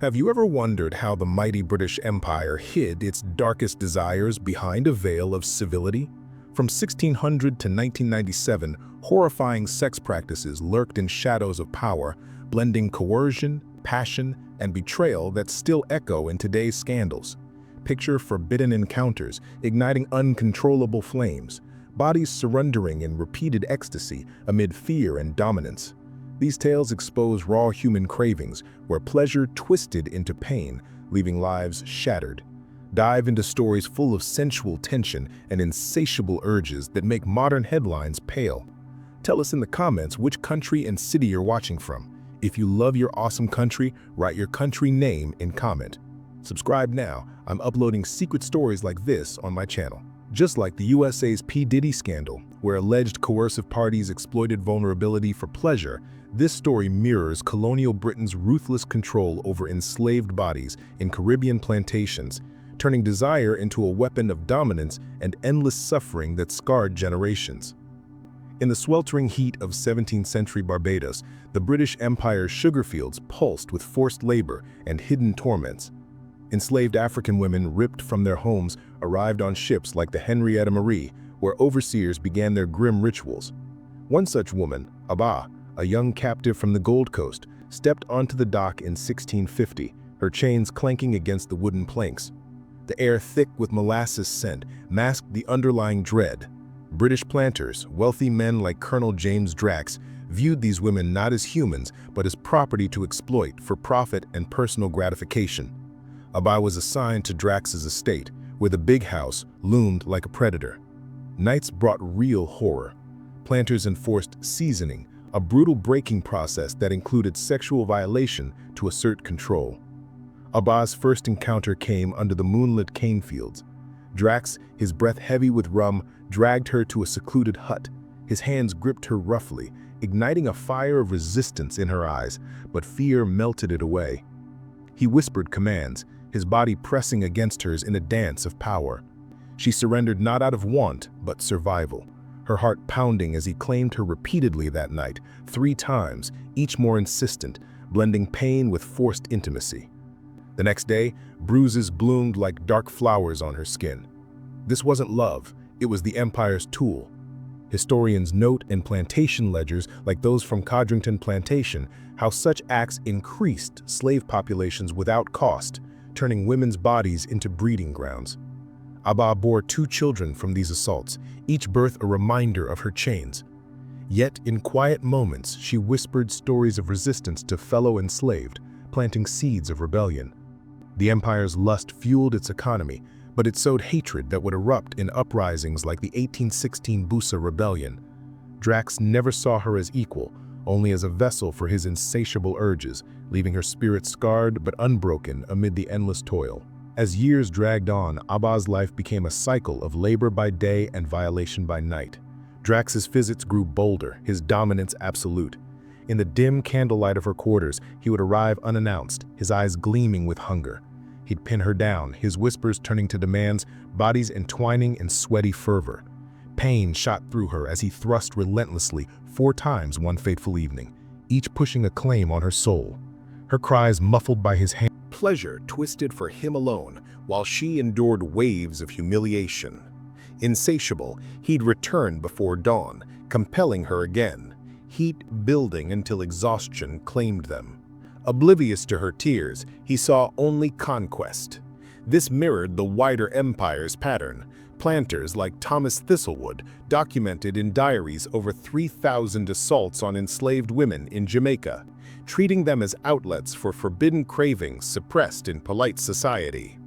Have you ever wondered how the mighty British Empire hid its darkest desires behind a veil of civility? From 1600 to 1997, horrifying sex practices lurked in shadows of power, blending coercion, passion, and betrayal that still echo in today's scandals. Picture forbidden encounters igniting uncontrollable flames, bodies surrendering in repeated ecstasy amid fear and dominance. These tales expose raw human cravings, where pleasure twisted into pain, leaving lives shattered. Dive into stories full of sensual tension and insatiable urges that make modern headlines pale. Tell us in the comments which country and city you're watching from. If you love your awesome country, write your country name in comment. Subscribe now. I'm uploading secret stories like this on my channel. Just like the USA's P. Diddy scandal, where alleged coercive parties exploited vulnerability for pleasure, this story mirrors colonial Britain's ruthless control over enslaved bodies in Caribbean plantations, turning desire into a weapon of dominance and endless suffering that scarred generations. In the sweltering heat of 17th century Barbados, the British Empire's sugar fields pulsed with forced labor and hidden torments. Enslaved African women ripped from their homes arrived on ships like the Henrietta Marie, where overseers began their grim rituals. One such woman, Abba, a young captive from the Gold Coast, stepped onto the dock in 1650, her chains clanking against the wooden planks. The air thick with molasses scent masked the underlying dread. British planters, wealthy men like Colonel James Drax, viewed these women not as humans but as property to exploit for profit and personal gratification. Abba was assigned to Drax's estate, where the big house loomed like a predator. Nights brought real horror. Planters enforced seasoning, a brutal breaking process that included sexual violation to assert control. Abba's first encounter came under the moonlit cane fields. Drax, his breath heavy with rum, dragged her to a secluded hut. His hands gripped her roughly, igniting a fire of resistance in her eyes, but fear melted it away. He whispered commands, his body pressing against hers in a dance of power. She surrendered not out of want, but survival, her heart pounding as he claimed her repeatedly that night, 3 times, each more insistent, blending pain with forced intimacy. The next day, bruises bloomed like dark flowers on her skin. This wasn't love, it was the Empire's tool. Historians note in plantation ledgers like those from Codrington Plantation how such acts increased slave populations without cost, turning women's bodies into breeding grounds. Abba bore 2 children from these assaults, each birth a reminder of her chains. Yet in quiet moments she whispered stories of resistance to fellow enslaved, planting seeds of rebellion. The Empire's lust fueled its economy, but it sowed hatred that would erupt in uprisings like the 1816 Busa Rebellion. Drax never saw her as equal, only as a vessel for his insatiable urges, leaving her spirit scarred but unbroken amid the endless toil. As years dragged on, Abba's life became a cycle of labor by day and violation by night. Drax's visits grew bolder, his dominance absolute. In the dim candlelight of her quarters, he would arrive unannounced, his eyes gleaming with hunger. He'd pin her down, his whispers turning to demands, bodies entwining in sweaty fervor. Pain shot through her as he thrust relentlessly 4 times one fateful evening, each pushing a claim on her soul. Her cries muffled by his hand. Pleasure twisted for him alone, while she endured waves of humiliation. Insatiable, he'd return before dawn, compelling her again, heat building until exhaustion claimed them. Oblivious to her tears, he saw only conquest. This mirrored the wider empire's pattern. Planters like Thomas Thistlewood documented in diaries over 3,000 assaults on enslaved women in Jamaica, treating them as outlets for forbidden cravings suppressed in polite society.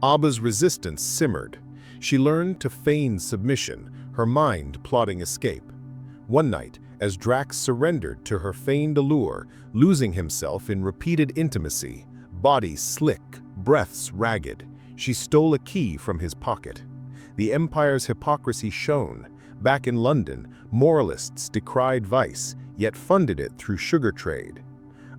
Abba's resistance simmered. She learned to feign submission, her mind plotting escape. One night, as Drax surrendered to her feigned allure, losing himself in repeated intimacy, body slick, breaths ragged, she stole a key from his pocket. The Empire's hypocrisy shone. Back in London, moralists decried vice, yet funded it through sugar trade.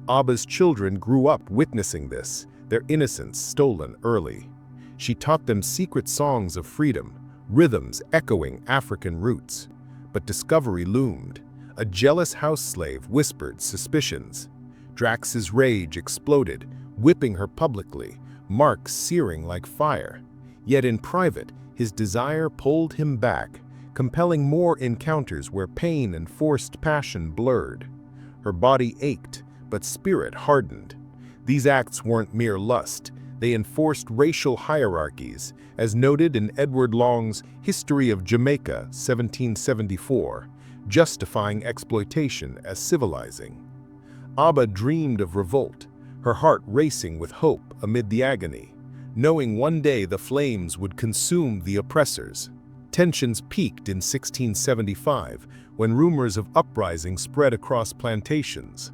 Abba's children grew up witnessing this, their innocence stolen early. She taught them secret songs of freedom, rhythms echoing African roots. But discovery loomed. A jealous house slave whispered suspicions. Drax's rage exploded. whipping her publicly, marks searing like fire. Yet in private, his desire pulled him back, compelling more encounters where pain and forced passion blurred. Her body ached, but spirit hardened. These acts weren't mere lust. They enforced racial hierarchies, as noted in Edward Long's History of Jamaica, 1774, justifying exploitation as civilizing. Abba dreamed of revolt, her heart racing with hope amid the agony, knowing one day the flames would consume the oppressors. Tensions peaked in 1675 when rumors of uprising spread across plantations.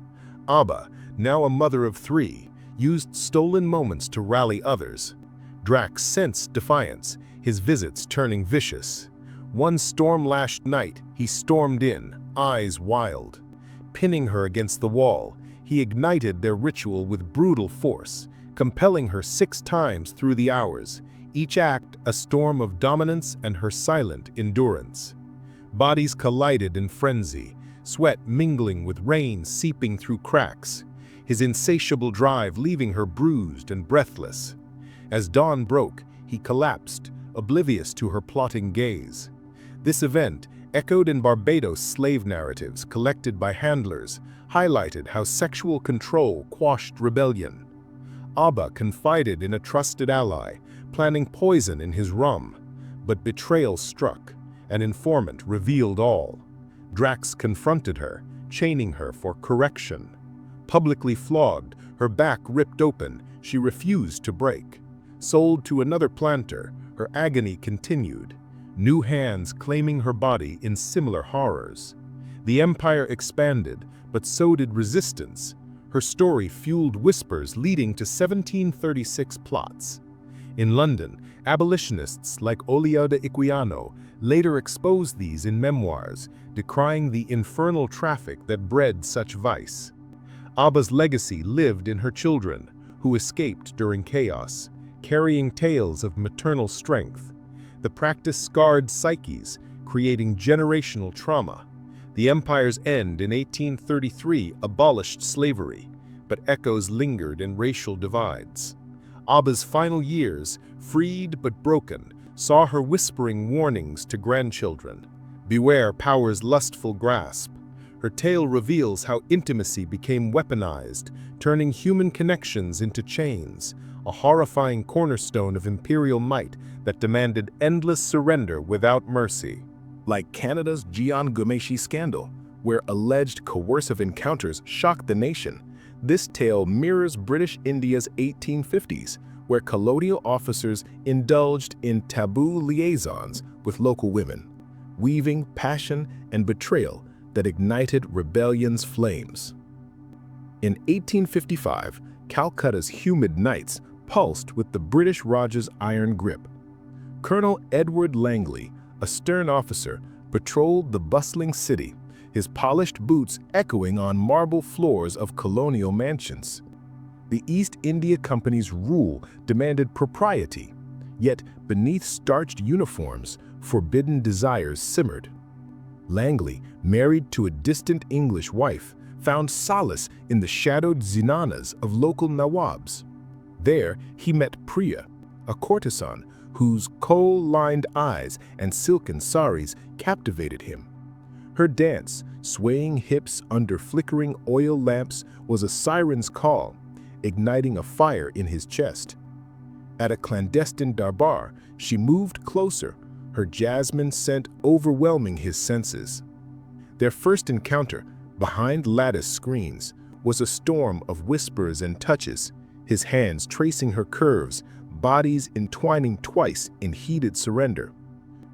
Abba, now a mother of three, used stolen moments to rally others. Drax sensed defiance, his visits turning vicious. One storm-lashed night, he stormed in, eyes wild. Pinning her against the wall, he ignited their ritual with brutal force, compelling her 6 times through the hours, each act a storm of dominance and her silent endurance. Bodies collided in frenzy, sweat mingling with rain seeping through cracks, his insatiable drive leaving her bruised and breathless. As dawn broke, he collapsed, oblivious to her plotting gaze. This event, echoed in Barbados slave narratives collected by handlers, highlighted how sexual control quashed rebellion. Abba confided in a trusted ally, planning poison in his rum, but betrayal struck. An informant revealed all. Drax confronted her, chaining her for correction. Publicly flogged, her back ripped open, she refused to break. Sold to another planter, her agony continued, new hands claiming her body in similar horrors. The empire expanded, but so did resistance. Her story fueled whispers leading to 1736 plots. In London, abolitionists like Olaudah Equiano later exposed these in memoirs, decrying the infernal traffic that bred such vice. Abba's legacy lived in her children, who escaped during chaos, carrying tales of maternal strength. The practice scarred psyches, creating generational trauma. The empire's end in 1833 abolished slavery, but echoes lingered in racial divides. Abba's final years, freed but broken, saw her whispering warnings to grandchildren. Beware power's lustful grasp. Her tale reveals how intimacy became weaponized, turning human connections into chains, a horrifying cornerstone of imperial might that demanded endless surrender without mercy. Like Canada's Gian Gumeshi scandal, where alleged coercive encounters shocked the nation, this tale mirrors British India's 1850s, where colonial officers indulged in taboo liaisons with local women, weaving passion and betrayal that ignited rebellion's flames. In 1855, Calcutta's humid nights pulsed with the British Raj's iron grip. Colonel Edward Langley, a stern officer, patrolled the bustling city, his polished boots echoing on marble floors of colonial mansions. The East India Company's rule demanded propriety, yet beneath starched uniforms, forbidden desires simmered. Langley, married to a distant English wife, found solace in the shadowed zinanas of local nawabs. There, he met Priya, a courtesan whose kohl-lined eyes and silken saris captivated him. Her dance, swaying hips under flickering oil lamps, was a siren's call, igniting a fire in his chest. At a clandestine darbar, she moved closer, her jasmine scent overwhelming his senses. Their first encounter, behind lattice screens, was a storm of whispers and touches, his hands tracing her curves, bodies entwining twice in heated surrender.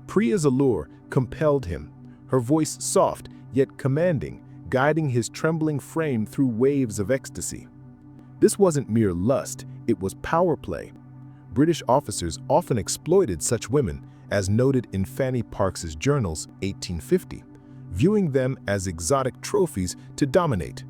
Priya's allure compelled him, her voice soft yet commanding, guiding his trembling frame through waves of ecstasy. This wasn't mere lust, it was power play. British officers often exploited such women, as noted in Fanny Parks's journals, 1850, viewing them as exotic trophies to dominate.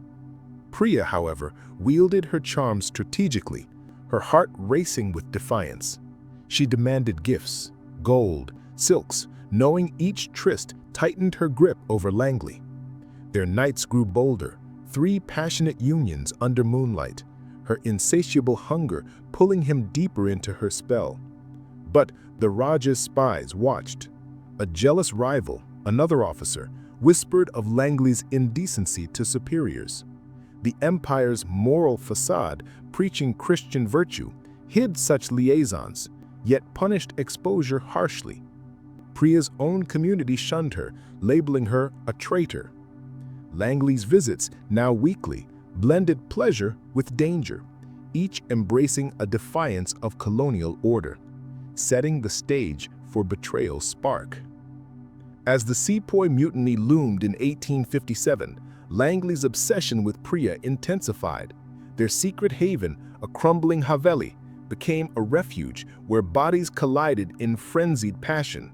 Priya, however, wielded her charms strategically, her heart racing with defiance. She demanded gifts, gold, silks, knowing each tryst tightened her grip over Langley. Their nights grew bolder, 3 passionate unions under moonlight. her insatiable hunger pulling him deeper into her spell. But the Raja's spies watched. A jealous rival, another officer, whispered of Langley's indecency to superiors. The empire's moral facade, preaching Christian virtue, hid such liaisons, yet punished exposure harshly. Priya's own community shunned her, labeling her a traitor. Langley's visits, now weekly, blended pleasure with danger, each embracing a defiance of colonial order, setting the stage for betrayal's spark. As the Sepoy Mutiny loomed in 1857, Langley's obsession with Priya intensified. Their secret haven, a crumbling haveli, became a refuge where bodies collided in frenzied passion.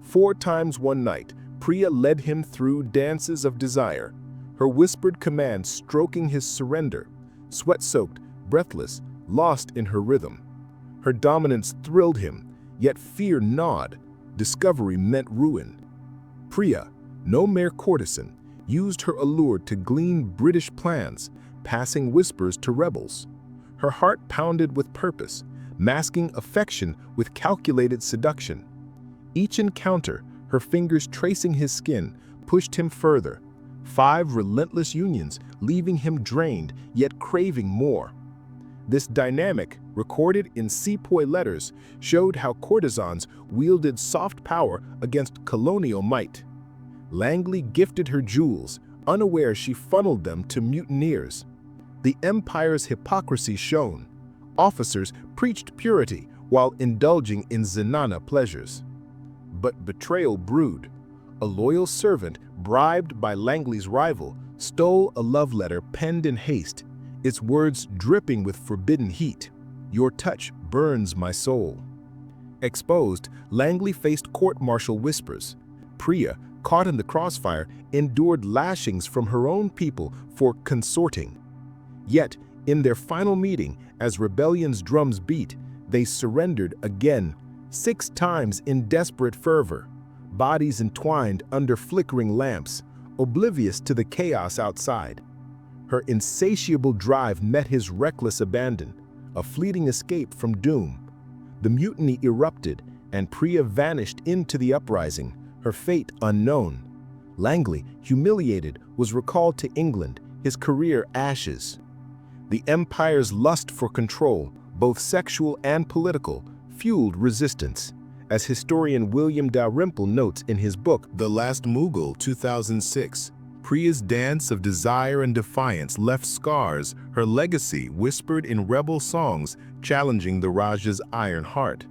4 times one night, Priya led him through dances of desire, her whispered command stroking his surrender, sweat-soaked, breathless, lost in her rhythm. Her dominance thrilled him, yet fear gnawed. Discovery meant ruin. Priya, no mere courtesan, used her allure to glean British plans, passing whispers to rebels. Her heart pounded with purpose, masking affection with calculated seduction. Each encounter, her fingers tracing his skin, pushed him further. 5 relentless unions, leaving him drained, yet craving more. This dynamic, recorded in Sepoy letters, showed how courtesans wielded soft power against colonial might. Langley gifted her jewels, unaware she funneled them to mutineers. The empire's hypocrisy shone. Officers preached purity while indulging in zenana pleasures. But betrayal brewed. A loyal servant, bribed by Langley's rival, stole a love letter penned in haste, its words dripping with forbidden heat. "Your touch burns my soul." Exposed, Langley faced court-martial whispers. Priya, caught in the crossfire, endured lashings from her own people for consorting. Yet, in their final meeting, as rebellion's drums beat, they surrendered again, 6 times in desperate fervor, bodies entwined under flickering lamps, oblivious to the chaos outside. Her insatiable drive met his reckless abandon, a fleeting escape from doom. The mutiny erupted, and Priya vanished into the uprising, her fate unknown. Langley, humiliated, was recalled to England, his career ashes. The empire's lust for control, both sexual and political, fueled resistance. As historian William Dalrymple notes in his book, The Last Mughal, 2006, Priya's dance of desire and defiance left scars, her legacy whispered in rebel songs challenging the Raja's iron heart.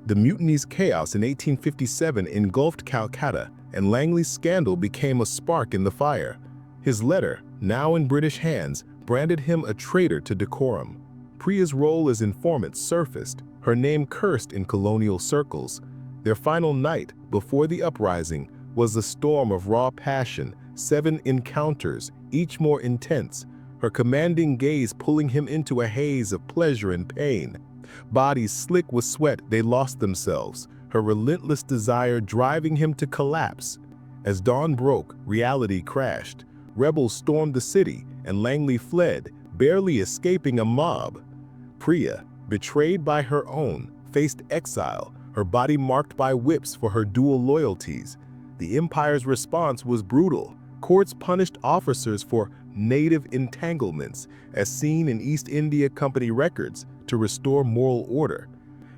The mutiny's chaos in 1857 engulfed Calcutta, and Langley's scandal became a spark in the fire. His letter, now in British hands, branded him a traitor to decorum. Priya's role as informant surfaced, her name cursed in colonial circles. Their final night, before the uprising, was a storm of raw passion, 7 encounters, each more intense, her commanding gaze pulling him into a haze of pleasure and pain. Bodies slick with sweat, they lost themselves, her relentless desire driving him to collapse. As dawn broke, reality crashed. Rebels stormed the city, and Langley fled, barely escaping a mob. Priya, betrayed by her own, faced exile, her body marked by whips for her dual loyalties. The empire's response was brutal. Courts punished officers for native entanglements, as seen in East India Company records, to restore moral order.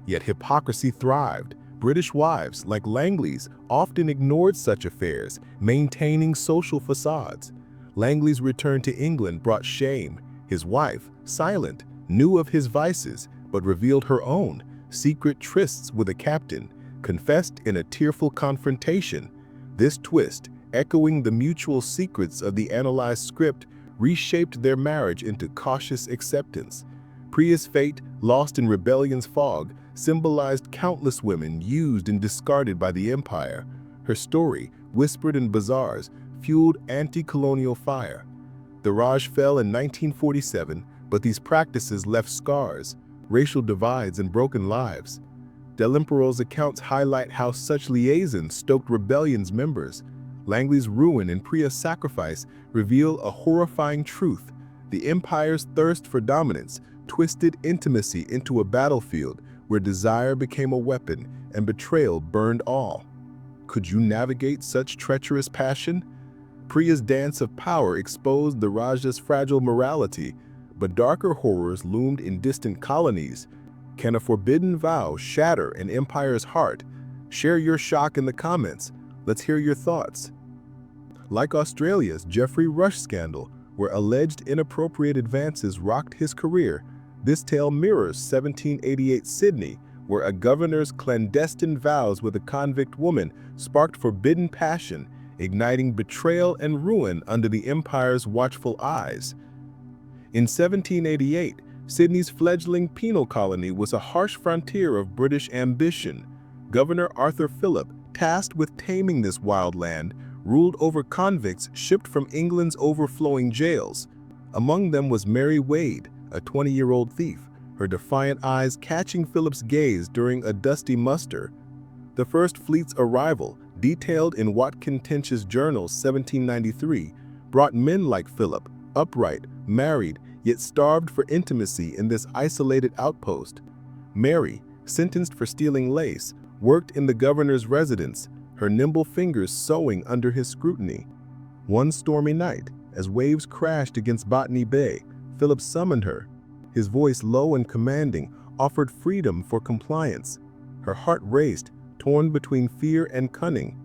Yet hypocrisy thrived. British wives, like Langley's, often ignored such affairs, maintaining social facades. Langley's return to England brought shame. His wife, silent, knew of his vices, but revealed her own, secret trysts with a captain, confessed in a tearful confrontation. This twist, echoing the mutual secrets of the analyzed script, reshaped their marriage into cautious acceptance. Priya's fate, lost in rebellion's fog, symbolized countless women used and discarded by the empire. Her story, whispered in bazaars, fueled anti-colonial fire. The Raj fell in 1947, but these practices left scars, racial divides, and broken lives. Dalrymple's accounts highlight how such liaisons stoked rebellion's members. Langley's ruin and Priya's sacrifice reveal a horrifying truth. The empire's thirst for dominance twisted intimacy into a battlefield where desire became a weapon and betrayal burned all. Could you navigate such treacherous passion? Priya's dance of power exposed the Raja's fragile morality, but darker horrors loomed in distant colonies. Can a forbidden vow shatter an empire's heart? Share your shock in the comments. Let's hear your thoughts. Like Australia's Geoffrey Rush scandal, where alleged inappropriate advances rocked his career, this tale mirrors 1788 Sydney, where a governor's clandestine vows with a convict woman sparked forbidden passion, igniting betrayal and ruin under the empire's watchful eyes. In 1788, Sydney's fledgling penal colony was a harsh frontier of British ambition. Governor Arthur Phillip, tasked with taming this wild land, ruled over convicts shipped from England's overflowing jails. Among them was Mary Wade, a 20-year-old thief, her defiant eyes catching Phillip's gaze during a dusty muster. The first fleet's arrival, detailed in Watkin Tench's journal 1793, brought men like Phillip, upright, married, yet starved for intimacy in this isolated outpost. Mary, sentenced for stealing lace, worked in the governor's residence, her nimble fingers sewing under his scrutiny. One stormy night, as waves crashed against Botany Bay, Phillip summoned her. His voice low and commanding offered freedom for compliance. Her heart raced, torn between fear and cunning.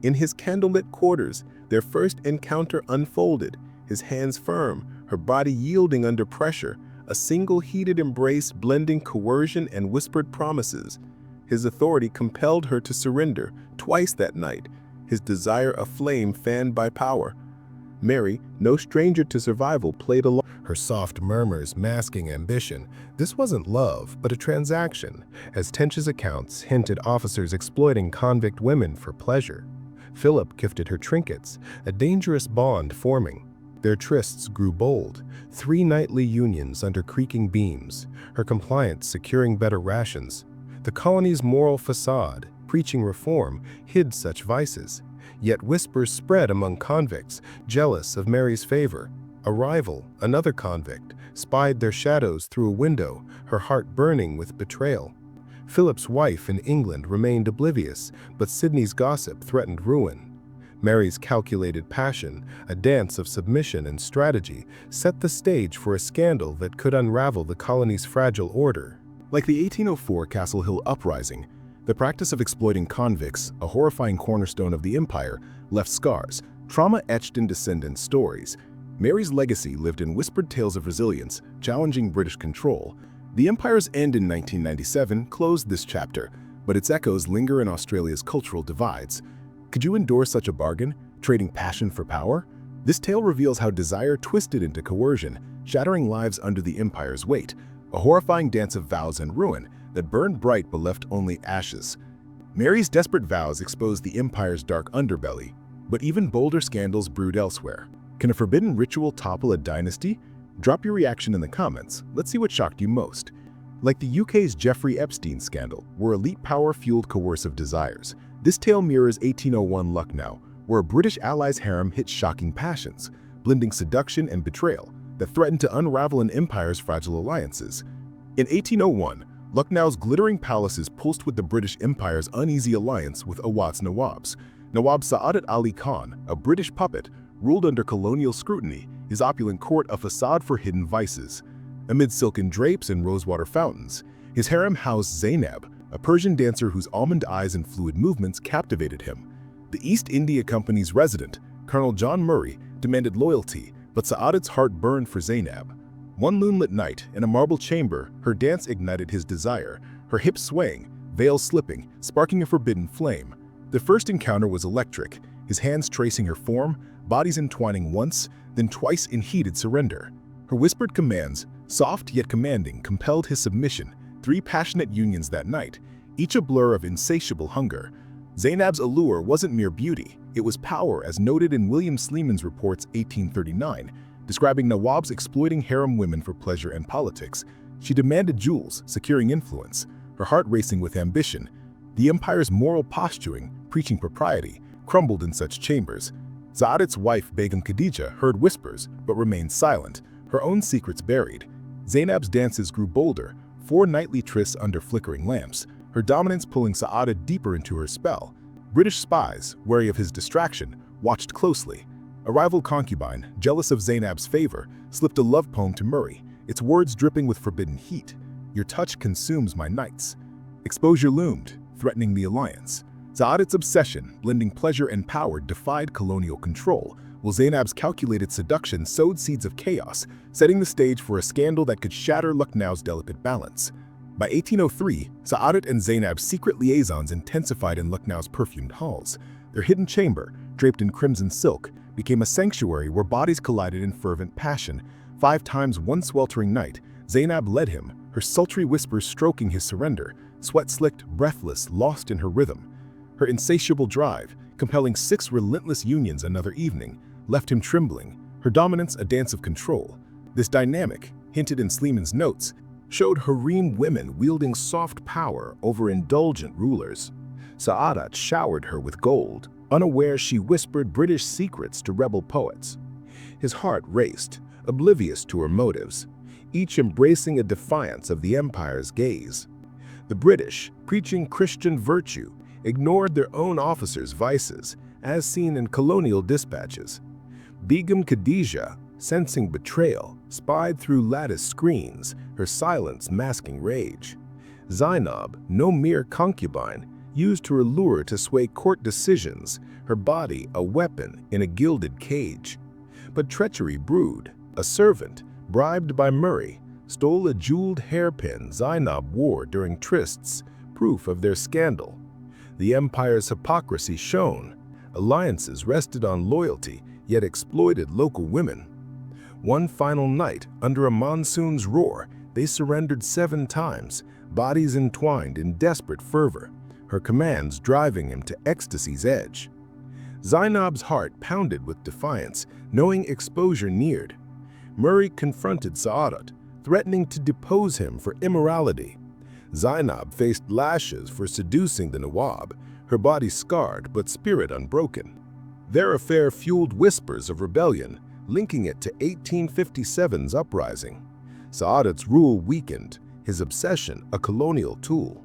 In his candlelit quarters, their first encounter unfolded, his hands firm, her body yielding under pressure, a single heated embrace blending coercion and whispered promises. His authority compelled her to surrender, twice that night, his desire a flame fanned by power. Mary, no stranger to survival, played along, her soft murmurs masking ambition. This wasn't love, but a transaction, as Tench's accounts hinted officers exploiting convict women for pleasure. Phillip gifted her trinkets, a dangerous bond forming. Their trysts grew bold, 3 nightly unions under creaking beams, her compliance securing better rations. The colony's moral facade, preaching reform, hid such vices. Yet whispers spread among convicts, jealous of Mary's favor. A rival, another convict, spied their shadows through a window, her heart burning with betrayal. Philip's wife in England remained oblivious, but Sydney's gossip threatened ruin. Mary's calculated passion, a dance of submission and strategy, set the stage for a scandal that could unravel the colony's fragile order. Like the 1804 Castle Hill Uprising, the practice of exploiting convicts, a horrifying cornerstone of the empire, left scars, trauma etched in descendants' stories. Mary's legacy lived in whispered tales of resilience, challenging British control. The empire's end in 1997 closed this chapter, but its echoes linger in Australia's cultural divides. Could you endure such a bargain, trading passion for power? This tale reveals how desire twisted into coercion, shattering lives under the empire's weight, a horrifying dance of vows and ruin that burned bright but left only ashes. Mary's desperate vows exposed the empire's dark underbelly, but even bolder scandals brewed elsewhere. Can a forbidden ritual topple a dynasty? Drop your reaction in the comments. Let's see what shocked you most. Like the UK's Jeffrey Epstein scandal, where elite power fueled coercive desires, this tale mirrors 1801 Lucknow, where a British ally's harem hit shocking passions, blending seduction and betrayal that threatened to unravel an empire's fragile alliances. In 1801, Lucknow's glittering palaces pulsed with the British Empire's uneasy alliance with Awad's Nawabs. Nawab Saadat Ali Khan, a British puppet, ruled under colonial scrutiny, his opulent court a facade for hidden vices. Amid silken drapes and rosewater fountains, his harem housed Zainab, a Persian dancer whose almond eyes and fluid movements captivated him. The East India Company's resident, Colonel John Murray, demanded loyalty, but Saadat's heart burned for Zainab. One moonlit night, in a marble chamber, her dance ignited his desire, her hips swaying, veils slipping, sparking a forbidden flame. The first encounter was electric, his hands tracing her form, bodies entwining once, then twice in heated surrender. Her whispered commands, soft yet commanding, compelled his submission. 3 passionate unions that night, each a blur of insatiable hunger. Zainab's allure wasn't mere beauty, it was power, as noted in William Sleeman's reports 1839, describing Nawabs exploiting harem women for pleasure and politics. She demanded jewels, securing influence, her heart racing with ambition. The empire's moral posturing, preaching propriety, crumbled in such chambers. Saadat's wife Begum Khadija heard whispers, but remained silent, Her own secrets buried, Zainab's dances grew bolder, 4 nightly trysts under flickering lamps, her dominance pulling Sa'adat deeper into her spell. British spies, wary of his distraction, watched closely. A rival concubine, jealous of Zainab's favor, slipped a love poem to Murray, its words dripping with forbidden heat. "Your touch consumes my nights." Exposure loomed, threatening the alliance. Sa'adat's obsession, blending pleasure and power, defied colonial control, while Zainab's calculated seduction sowed seeds of chaos, setting the stage for a scandal that could shatter Lucknow's delicate balance. By 1803, Sa'adat and Zainab's secret liaisons intensified in Lucknow's perfumed halls. Their hidden chamber, draped in crimson silk, became a sanctuary where bodies collided in fervent passion. 5 times one sweltering night, Zainab led him, her sultry whispers stroking his surrender, sweat-slicked, breathless, lost in her rhythm. Her insatiable drive, compelling 6 relentless unions another evening, left him trembling, her dominance a dance of control. This dynamic, hinted in Sleeman's notes, showed harem women wielding soft power over indulgent rulers. Sa'adat showered her with gold, unaware she whispered British secrets to rebel poets. His heart raced, oblivious to her motives, each embracing a defiance of the empire's gaze. The British, preaching Christian virtue, ignored their own officers' vices, as seen in colonial dispatches. Begum Khadija, sensing betrayal, spied through lattice screens, her silence masking rage. Zainab, no mere concubine, used her allure to sway court decisions, her body a weapon in a gilded cage. But treachery brewed. A servant, bribed by Murray, stole a jeweled hairpin Zainab wore during trysts, proof of their scandal. The empire's hypocrisy shone. Alliances rested on loyalty, yet exploited local women. One final night, under a monsoon's roar, they surrendered 7 times, bodies entwined in desperate fervor, her commands driving him to ecstasy's edge. Zainab's heart pounded with defiance, knowing exposure neared. Murray confronted Sa'adat, threatening to depose him for immorality. Zainab faced lashes for seducing the Nawab, her body scarred but spirit unbroken. Their affair fueled whispers of rebellion, linking it to 1857's uprising. Sa'adat's rule weakened, his obsession a colonial tool.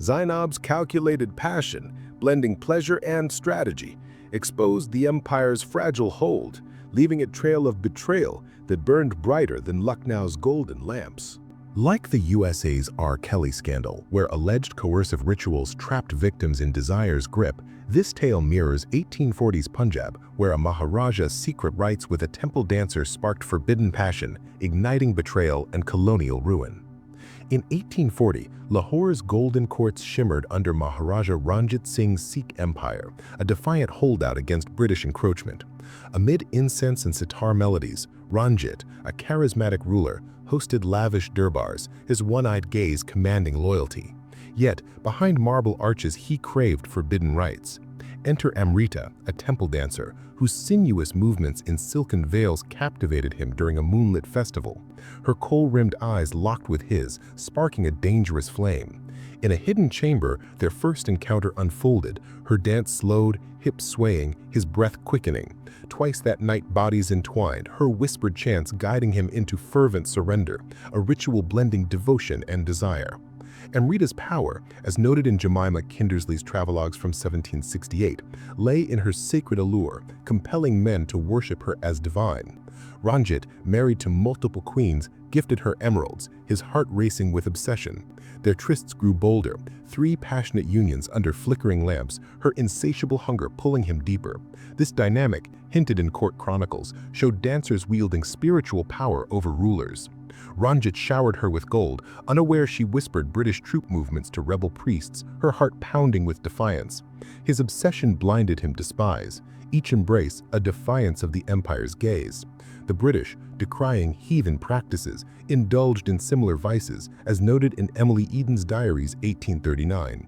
Zainab's calculated passion, blending pleasure and strategy, exposed the empire's fragile hold, leaving a trail of betrayal that burned brighter than Lucknow's golden lamps. Like the USA's R. Kelly scandal, where alleged coercive rituals trapped victims in desire's grip, this tale mirrors 1840s Punjab, where a Maharaja's secret rites with a temple dancer sparked forbidden passion, igniting betrayal and colonial ruin. In 1840, Lahore's golden courts shimmered under Maharaja Ranjit Singh's Sikh empire, a defiant holdout against British encroachment. Amid incense and sitar melodies, Ranjit, a charismatic ruler, hosted lavish durbars, his one-eyed gaze commanding loyalty. Yet, behind marble arches he craved forbidden rites. Enter Amrita, a temple dancer, whose sinuous movements in silken veils captivated him during a moonlit festival. Her kohl-rimmed eyes locked with his, sparking a dangerous flame. In a hidden chamber, their first encounter unfolded, her dance slowed, hips swaying, his breath quickening. Twice that night bodies entwined, her whispered chants guiding him into fervent surrender, a ritual blending devotion and desire. Amrita's power, as noted in Jemima Kindersley's travelogues from 1768, lay in her sacred allure, compelling men to worship her as divine. Ranjit, married to multiple queens, gifted her emeralds, his heart racing with obsession. Their trysts grew bolder, 3 passionate unions under flickering lamps, her insatiable hunger pulling him deeper. This dynamic, hinted in court chronicles, showed dancers wielding spiritual power over rulers. Ranjit showered her with gold, unaware she whispered British troop movements to rebel priests, her heart pounding with defiance. His obsession blinded him to spies, each embrace a defiance of the empire's gaze. The British, decrying heathen practices, indulged in similar vices, as noted in Emily Eden's Diaries 1839.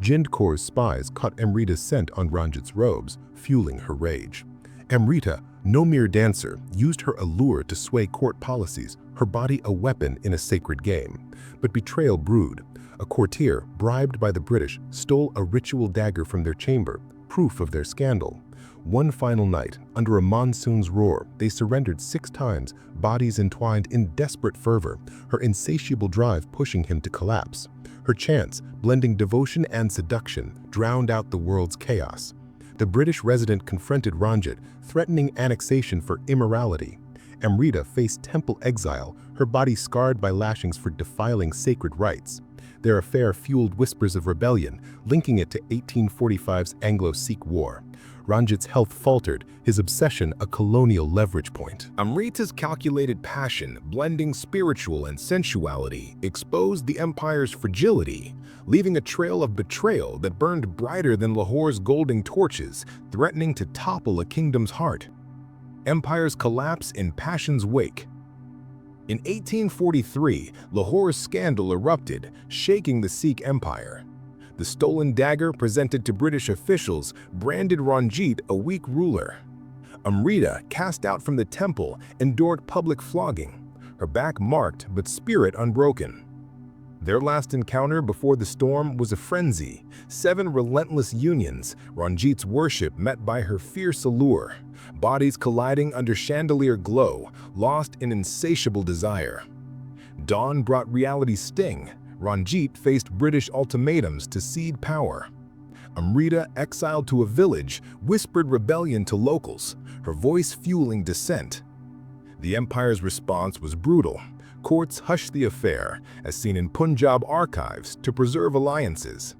Jind Kaur's spies caught Amrita's scent on Ranjit's robes, fueling her rage. Amrita, no mere dancer, used her allure to sway court policies, her body a weapon in a sacred game. But betrayal brewed. A courtier, bribed by the British, stole a ritual dagger from their chamber, proof of their scandal. One final night, under a monsoon's roar, they surrendered 6 times, bodies entwined in desperate fervor, her insatiable drive pushing him to collapse. Her chants, blending devotion and seduction, drowned out the world's chaos. The British resident confronted Ranjit, threatening annexation for immorality. Amrita faced temple exile, her body scarred by lashings for defiling sacred rites. Their affair fueled whispers of rebellion, linking it to 1845's Anglo-Sikh War. Ranjit's health faltered, his obsession a colonial leverage point. Amrita's calculated passion, blending spiritual and sensuality, exposed the empire's fragility, leaving a trail of betrayal that burned brighter than Lahore's golden torches, threatening to topple a kingdom's heart. Empires collapse in passion's wake. In 1843, Lahore's scandal erupted, shaking the Sikh Empire. The stolen dagger presented to British officials branded Ranjit a weak ruler. Amrita, cast out from the temple, endured public flogging, her back marked but spirit unbroken. Their last encounter before the storm was a frenzy, 7 relentless unions, Ranjit's worship met by her fierce allure, bodies colliding under chandelier glow, lost in insatiable desire. Dawn brought reality's sting. Ranjit faced British ultimatums to cede power. Amrita, exiled to a village, whispered rebellion to locals, her voice fueling dissent. The empire's response was brutal. Courts hushed the affair, as seen in Punjab archives, to preserve alliances.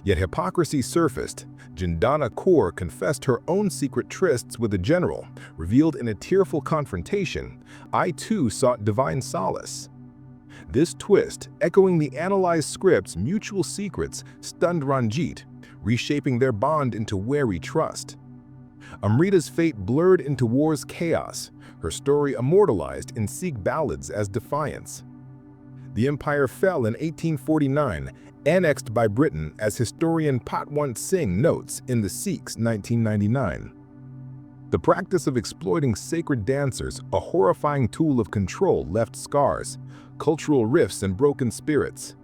Yet hypocrisy surfaced. Jindana Kaur confessed her own secret trysts with a general, revealed in a tearful confrontation. I too sought divine solace. This twist, echoing the analyzed script's mutual secrets, stunned Ranjit, reshaping their bond into wary trust. Amrita's fate blurred into war's chaos, her story immortalized in Sikh ballads as defiance. The empire fell in 1849, annexed by Britain, as historian Patwant Singh notes in The Sikhs 1999. The practice of exploiting sacred dancers, a horrifying tool of control, left scars, cultural rifts and broken spirits.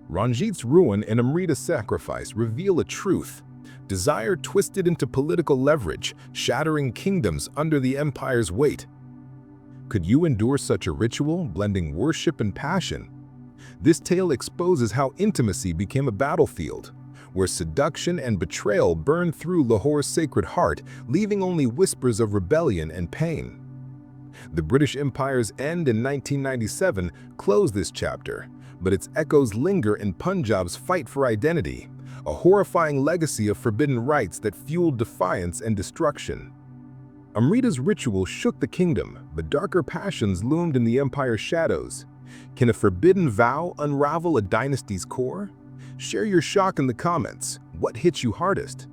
Ranjit's ruin and Amrita's sacrifice reveal a truth. Desire twisted into political leverage, shattering kingdoms under the empire's weight. Could you endure such a ritual, blending worship and passion? This tale exposes how intimacy became a battlefield, where seduction and betrayal burned through Lahore's sacred heart, leaving only whispers of rebellion and pain. The British Empire's end in 1997 closed this chapter, but its echoes linger in Punjab's fight for identity, a horrifying legacy of forbidden rites that fueled defiance and destruction. Amrita's ritual shook the kingdom, but darker passions loomed in the empire's shadows. Can a forbidden vow unravel a dynasty's core? Share your shock in the comments. What hits you hardest?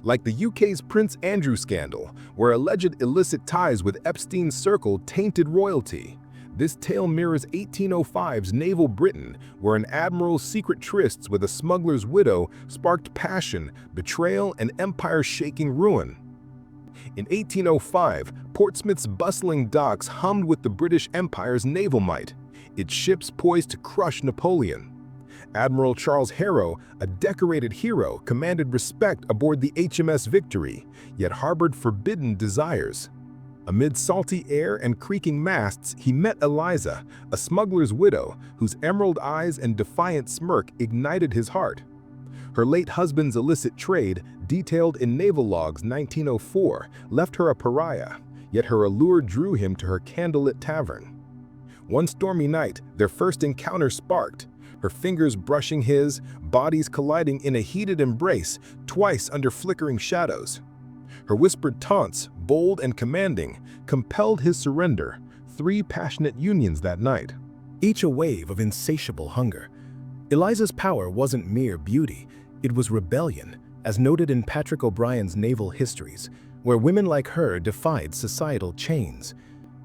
Like the UK's Prince Andrew scandal, where alleged illicit ties with Epstein's circle tainted royalty, this tale mirrors 1805's naval Britain, where an admiral's secret trysts with a smuggler's widow sparked passion, betrayal, and empire-shaking ruin. In 1805, Portsmouth's bustling docks hummed with the British Empire's naval might, its ships poised to crush Napoleon. Admiral Charles Harrow, a decorated hero, commanded respect aboard the HMS Victory, yet harbored forbidden desires. Amid salty air and creaking masts, he met Eliza, a smuggler's widow, whose emerald eyes and defiant smirk ignited his heart. Her late husband's illicit trade, detailed in Naval Logs 1904, left her a pariah, yet her allure drew him to her candlelit tavern. One stormy night, their first encounter sparked, her fingers brushing his, bodies colliding in a heated embrace, twice under flickering shadows. Her whispered taunts, bold and commanding, compelled his surrender, 3 passionate unions that night. Each a wave of insatiable hunger. Eliza's power wasn't mere beauty, it was rebellion, as noted in Patrick O'Brien's Naval Histories, where women like her defied societal chains.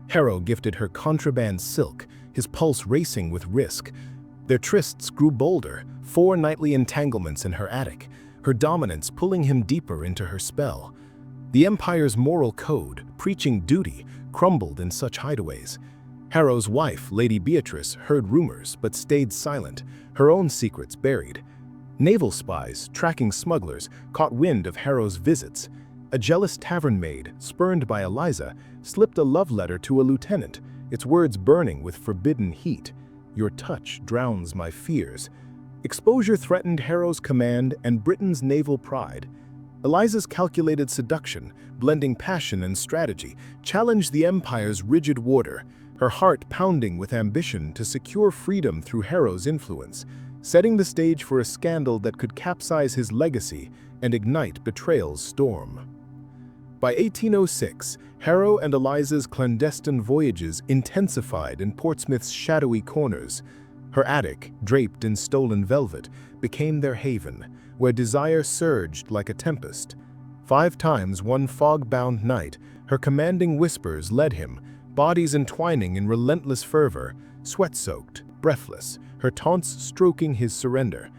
Harrow gifted her contraband silk, his pulse racing with risk. Their trysts grew bolder, 4 nightly entanglements in her attic, her dominance pulling him deeper into her spell. The empire's moral code, preaching duty, crumbled in such hideaways. Harrow's wife, Lady Beatrice, heard rumors but stayed silent, her own secrets buried. Naval spies, tracking smugglers, caught wind of Harrow's visits. A jealous tavern maid, spurned by Eliza, slipped a love letter to a lieutenant, its words burning with forbidden heat. "Your touch drowns my fears." Exposure threatened Harrow's command and Britain's naval pride. Eliza's calculated seduction, blending passion and strategy, challenged the Empire's rigid order, her heart pounding with ambition to secure freedom through Harrow's influence, setting the stage for a scandal that could capsize his legacy and ignite betrayal's storm. By 1806, Harrow and Eliza's clandestine voyages intensified in Portsmouth's shadowy corners. Her attic, draped in stolen velvet, became their haven, where desire surged like a tempest. 5 times one fog-bound night, her commanding whispers led him, bodies entwining in relentless fervor, sweat-soaked, breathless, her taunts stroking his surrender.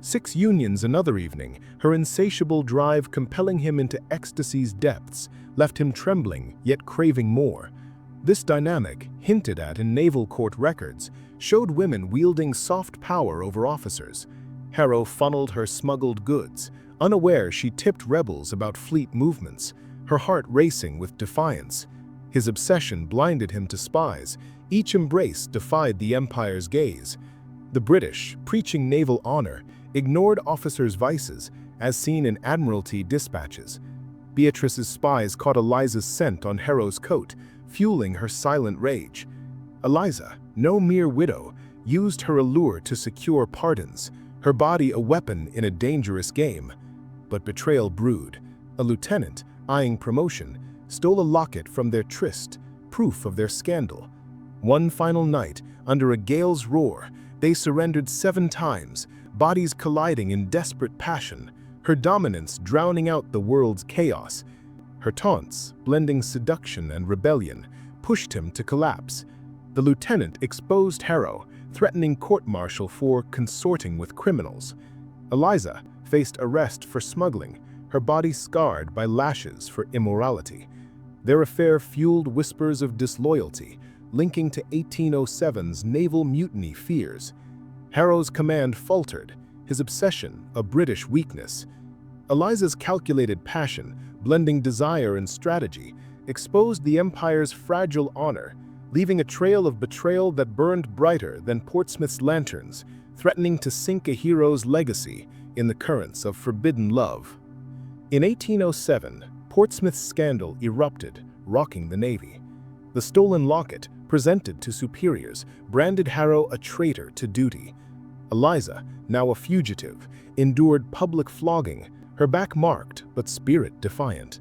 6 unions another evening, her insatiable drive compelling him into ecstasy's depths, left him trembling yet craving more. This dynamic, hinted at in naval court records, showed women wielding soft power over officers. Harrow funneled her smuggled goods, unaware she tipped rebels about fleet movements, her heart racing with defiance. His obsession blinded him to spies. Each embrace defied the Empire's gaze. The British, preaching naval honor, ignored officers' vices, as seen in Admiralty dispatches. Beatrice's spies caught Eliza's scent on Harrow's coat, fueling her silent rage. Eliza, no mere widow, used her allure to secure pardons, her body a weapon in a dangerous game. But betrayal brewed. A lieutenant, eyeing promotion, stole a locket from their tryst, proof of their scandal. One final night, under a gale's roar, they surrendered 7 times, bodies colliding in desperate passion, her dominance drowning out the world's chaos. Her taunts, blending seduction and rebellion, pushed him to collapse. The lieutenant exposed Harrow, threatening court-martial for consorting with criminals. Eliza faced arrest for smuggling, her body scarred by lashes for immorality. Their affair fueled whispers of disloyalty, linking to 1807's naval mutiny fears. Harrow's command faltered, his obsession a British weakness. Eliza's calculated passion, blending desire and strategy, exposed the Empire's fragile honor, leaving a trail of betrayal that burned brighter than Portsmouth's lanterns, threatening to sink a hero's legacy in the currents of forbidden love. In 1807, Portsmouth's scandal erupted, rocking the Navy. The stolen locket, presented to superiors, branded Harrow a traitor to duty. Eliza, now a fugitive, endured public flogging, her back marked but spirit defiant.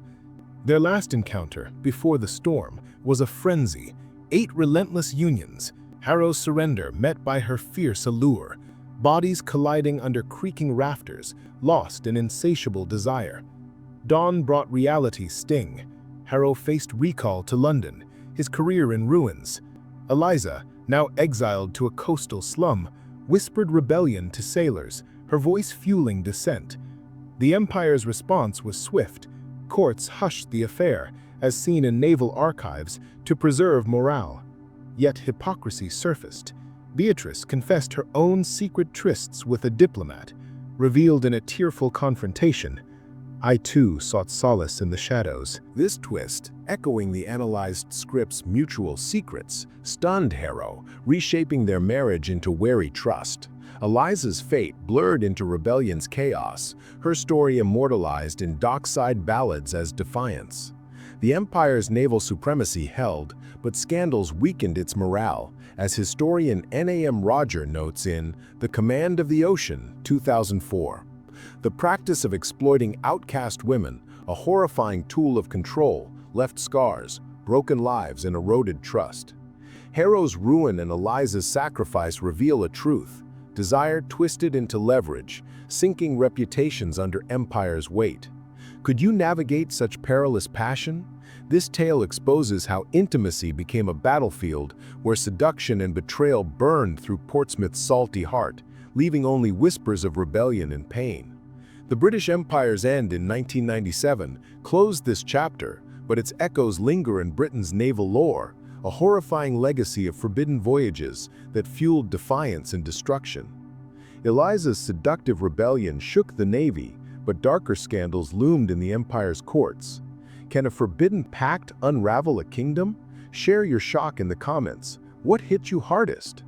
Their last encounter, before the storm, was a frenzy. 8 relentless unions, Harrow's surrender met by her fierce allure, bodies colliding under creaking rafters, lost in insatiable desire. Dawn brought reality's sting. Harrow faced recall to London, his career in ruins. Eliza, now exiled to a coastal slum, whispered rebellion to sailors, her voice fueling dissent. The Empire's response was swift. Courts hushed the affair, as seen in naval archives, to preserve morale. Yet hypocrisy surfaced. Beatrice confessed her own secret trysts with a diplomat, revealed in a tearful confrontation. "I too sought solace in the shadows." This twist, echoing the analyzed script's mutual secrets, stunned Harrow, reshaping their marriage into wary trust. Eliza's fate blurred into rebellion's chaos, her story immortalized in dockside ballads as defiance. The Empire's naval supremacy held, but scandals weakened its morale, as historian N.A.M. Roger notes in The Command of the Ocean, 2004. The practice of exploiting outcast women, a horrifying tool of control, left scars, broken lives, and eroded trust. Harrow's ruin and Eliza's sacrifice reveal a truth: desire twisted into leverage, sinking reputations under Empire's weight. Could you navigate such perilous passion? This tale exposes how intimacy became a battlefield where seduction and betrayal burned through Portsmouth's salty heart, leaving only whispers of rebellion and pain. The British Empire's end in 1997 closed this chapter, but its echoes linger in Britain's naval lore, a horrifying legacy of forbidden voyages that fueled defiance and destruction. Eliza's seductive rebellion shook the Navy, But darker scandals loomed in the empire's courts. Can a forbidden pact unravel a kingdom? Share your shock in the comments. What hit you hardest?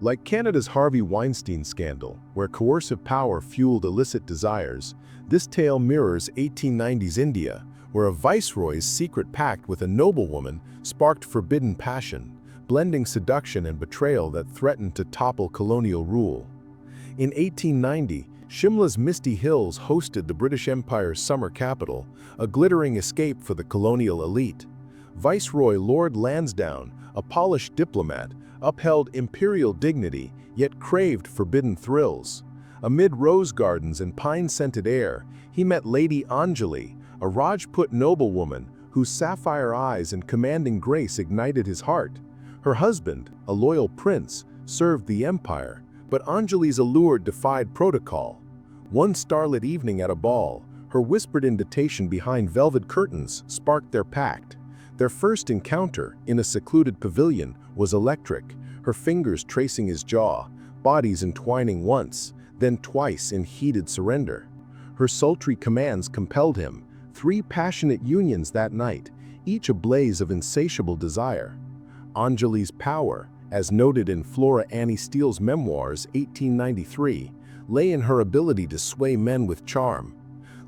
Like Canada's Harvey Weinstein scandal, where coercive power fueled illicit desires, this tale mirrors 1890s India, where a viceroy's secret pact with a noblewoman sparked forbidden passion, blending seduction and betrayal that threatened to topple colonial rule. In 1890, Shimla's misty hills hosted the British Empire's summer capital, a glittering escape for the colonial elite. Viceroy Lord Lansdowne, a polished diplomat, upheld imperial dignity, yet craved forbidden thrills. Amid rose gardens and pine-scented air, he met Lady Anjali, a Rajput noblewoman whose sapphire eyes and commanding grace ignited his heart. Her husband, a loyal prince, served the empire, but Anjali's allure defied protocol. One starlit evening at a ball, her whispered invitation behind velvet curtains sparked their pact. Their first encounter, in a secluded pavilion, was electric, her fingers tracing his jaw, bodies entwining once, then twice in heated surrender. Her sultry commands compelled him, 3 passionate unions that night, each a blaze of insatiable desire. Anjali's power, as noted in Flora Annie Steele's memoirs 1893, lay in her ability to sway men with charm.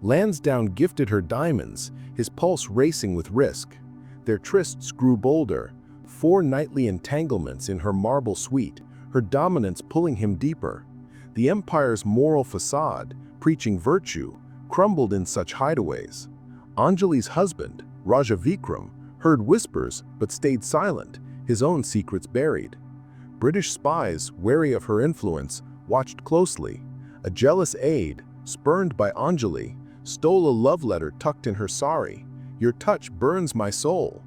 Lansdowne gifted her diamonds, his pulse racing with risk. Their trysts grew bolder, 4 nightly entanglements in her marble suite, her dominance pulling him deeper. The empire's moral facade, preaching virtue, crumbled in such hideaways. Anjali's husband, Raja Vikram, heard whispers but stayed silent, his own secrets buried. British spies, wary of her influence, watched closely. A jealous aide, spurned by Anjali, stole a love letter tucked in her sari. "Your touch burns my soul."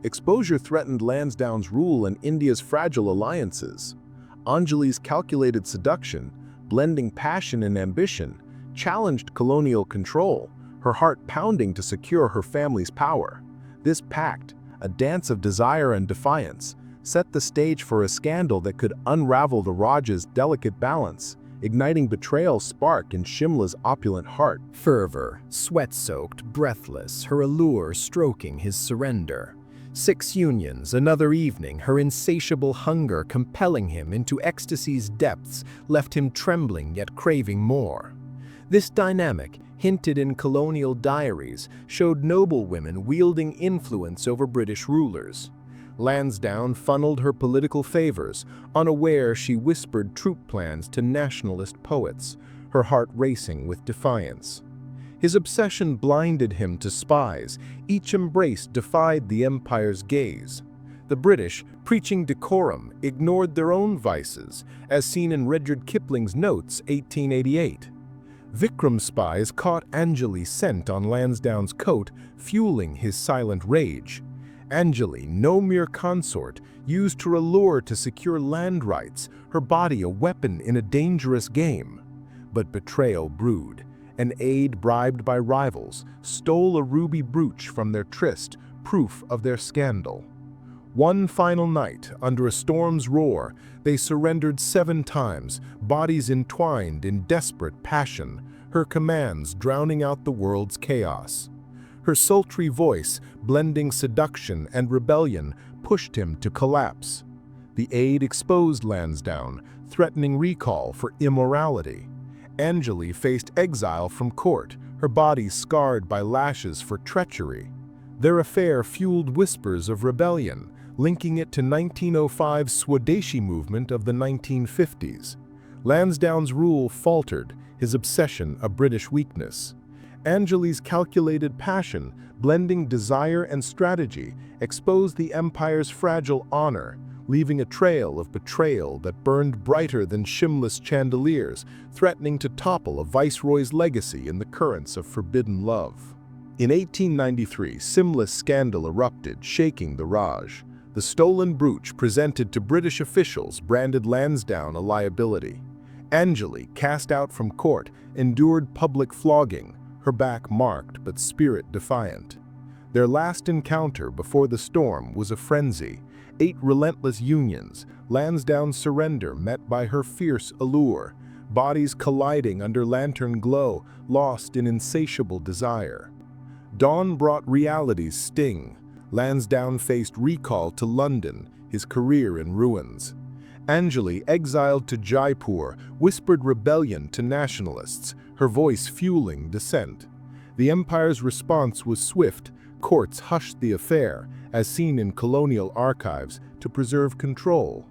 Exposure threatened Lansdowne's rule and India's fragile alliances. Anjali's calculated seduction, blending passion and ambition, challenged colonial control, her heart pounding to secure her family's power. This pact, a dance of desire and defiance, set the stage for a scandal that could unravel the Raj's delicate balance, igniting betrayal's spark in Shimla's opulent heart. Fervor, sweat-soaked, breathless, her allure stroking his surrender. 6 unions, another evening, her insatiable hunger compelling him into ecstasy's depths left him trembling yet craving more. This dynamic, hinted in colonial diaries, showed noblewomen wielding influence over British rulers. Lansdowne funneled her political favors, unaware she whispered troop plans to nationalist poets, her heart racing with defiance. His obsession blinded him to spies, each embrace defied the empire's gaze. The British, preaching decorum, ignored their own vices, as seen in Rudyard Kipling's Notes 1888. Vikram's spies caught Anjali's scent on Lansdowne's coat, fueling his silent rage. Anjali, no mere consort, used her allure to secure land rights, her body a weapon in a dangerous game. But betrayal brewed. An aide bribed by rivals stole a ruby brooch from their tryst, proof of their scandal. One final night, under a storm's roar, they surrendered 7 times, bodies entwined in desperate passion, her commands drowning out the world's chaos. Her sultry voice, blending seduction and rebellion, pushed him to collapse. The aide exposed Lansdowne, threatening recall for immorality. Anjali faced exile from court, her body scarred by lashes for treachery. Their affair fueled whispers of rebellion, linking it to 1905's Swadeshi movement of the 1950s. Lansdowne's rule faltered, his obsession a British weakness. Anjali's calculated passion, blending desire and strategy, exposed the empire's fragile honor, leaving a trail of betrayal that burned brighter than Shimla's chandeliers, threatening to topple a viceroy's legacy in the currents of forbidden love. In 1893, Shimla's scandal erupted, shaking the Raj. The stolen brooch presented to British officials branded Lansdowne a liability. Anjali, cast out from court, endured public flogging, her back marked but spirit defiant. Their last encounter before the storm was a frenzy. 8 relentless unions, Lansdowne's surrender met by her fierce allure. bodies colliding under lantern glow, lost in insatiable desire. Dawn brought reality's sting. Lansdowne faced recall to London, his career in ruins. Anjali, exiled to Jaipur, whispered rebellion to nationalists, her voice fueling dissent. The empire's response was swift. Courts hushed the affair, as seen in colonial archives, to preserve control.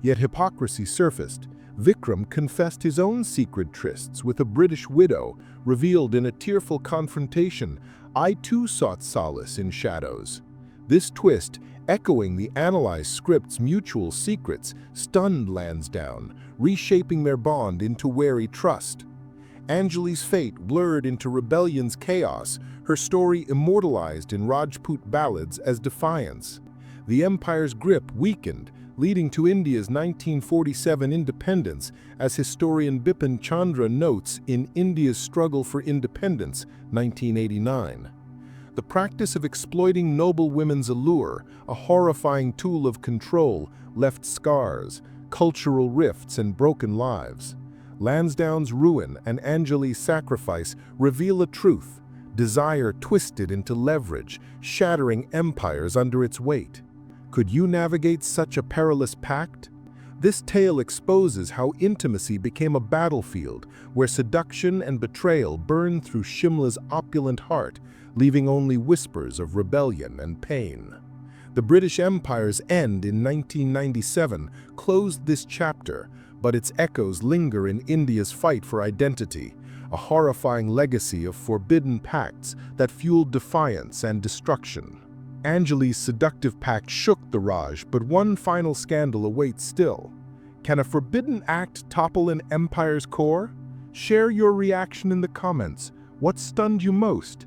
Yet hypocrisy surfaced. Vikram confessed his own secret trysts with a British widow, revealed in a tearful confrontation. I too sought solace in shadows. This twist, echoing the analyzed script's mutual secrets, stunned Lansdowne, reshaping their bond into wary trust. Anjali's fate blurred into rebellion's chaos, her story immortalized in Rajput ballads as defiance. The empire's grip weakened, leading to India's 1947 independence, as historian Bipin Chandra notes in India's Struggle for Independence, 1989. The practice of exploiting noble women's allure, a horrifying tool of control, left scars, cultural rifts, and broken lives. Lansdowne's ruin and Anjali's sacrifice reveal a truth: desire twisted into leverage, shattering empires under its weight. Could you navigate such a perilous pact? This tale exposes how intimacy became a battlefield where seduction and betrayal burned through Shimla's opulent heart, leaving only whispers of rebellion and pain. The British Empire's end in 1997 closed this chapter, but its echoes linger in India's fight for identity, a horrifying legacy of forbidden pacts that fueled defiance and destruction. Anjali's seductive pact shook the Raj, but one final scandal awaits still. Can a forbidden act topple an empire's core? Share your reaction in the comments. What stunned you most?